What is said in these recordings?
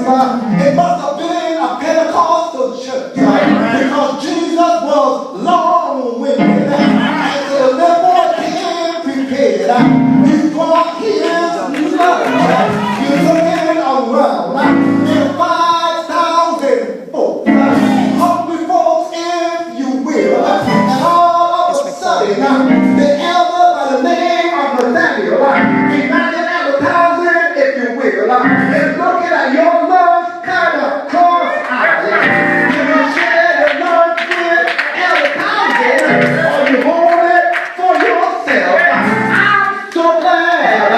It must have been a Pentecostal church because Jesus was long-winded and so therefore came prepared. He brought his love. You're looking around in 5,000 folks, hungry folks, if you will, and all of a sudden, the elder by the name of Nathaniel, Emmanuel advertising, if you will, is looking at your lunch kind of cross-eyed. Do you share your lunch with advertising, or you hold it for yourself? I'm so glad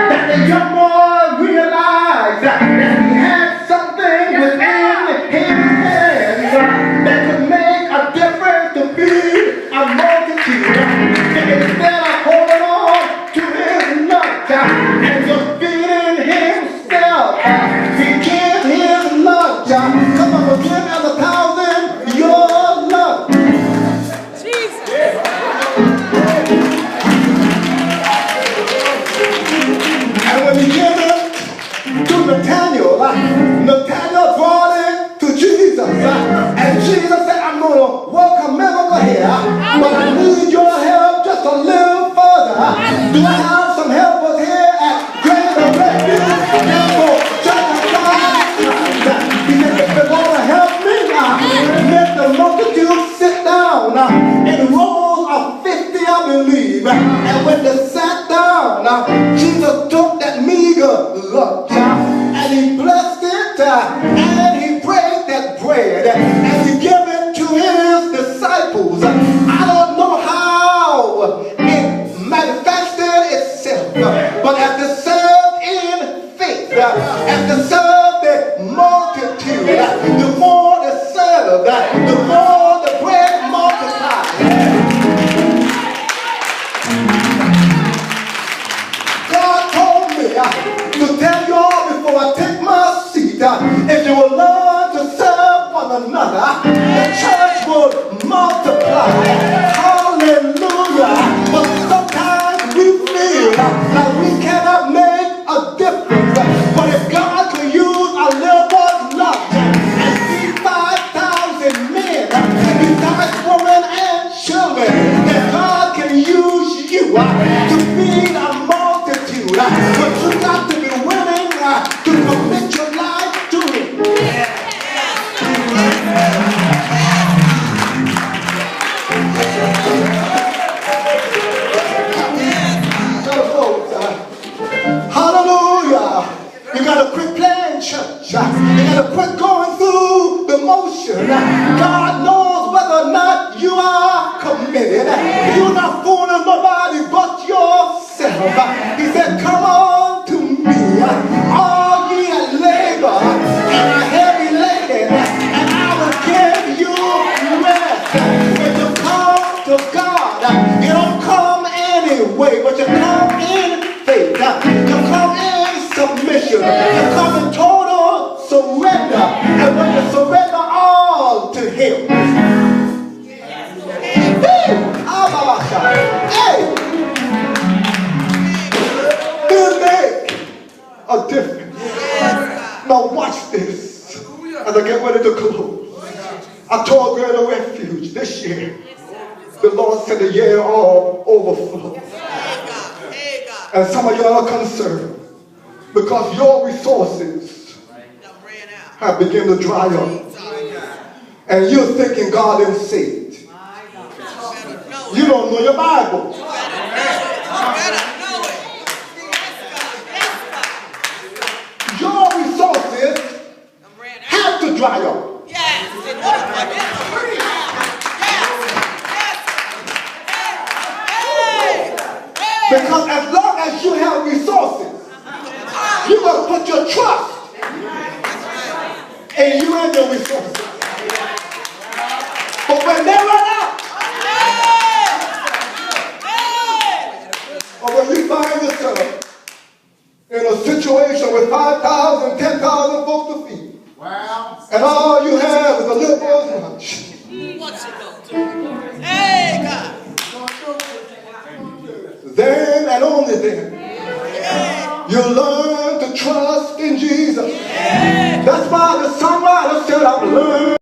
that the young boy realized that he had something within his hands that could make a difference to feed a multitude. And instead of holding on to his lunch and just feeding himself, he gave his lunch. Come on, give another 1,000 your lunch. And when he gave it to Nathaniel, Nathaniel brought it to Jesus. And Jesus said, I'm going to work a miracle here, but I need your help just a little further. Do I have some helpers here at Greater Refuge? Therefore, Church of God. He said, if you're going to help me, let the multitude sit down. In rows of 50, I believe. And when they sat down, Jesus took that meager lunch and he blessed it and he broke that bread and he gave it to his disciples. I don't know how it manifested itself, but as they served in faith, as they served the multitude, the more they served, the more the bread multiplied. God told me to tell you all before I take my seat, if you will learn to serve one another, the church will multiply. Hallelujah. But sometimes we feel like we cannot make a difference. But if God can use a little boy's lunch and feed 5,000 men, besides women and children, then God can use you to feed a multitude. But you got to be willing to commit your life to it. Hallelujah. You got to quit playing church. You got to quit going through the motion. God knows whether or not you are committed. You're not fooling nobody but yourself. He said, come on to me, all ye that labor and are heavy laden, and I will give you rest. When you come to God, you don't come anyway, but you come in faith. You come in submission. You come in total surrender. And when you surrender all to Him, hey, He'll make a difference. Now watch this as I get ready to close. I told Greater Refuge this year, the Lord said the year of overflow. And some of you are concerned because your resources have begun to dry up. And you're thinking God isn't saved. You don't know your Bible. Your resources have to dry up. Because as long as you have resources, you're going to put your trust in you and your resources. But when they run out, or when you find yourself in a situation with 5,000, 10,000 folks to feed, and all you have is a little boy's lunch. What's it going to do? Hey, God. Then and only then, you learn to trust in Jesus. That's by the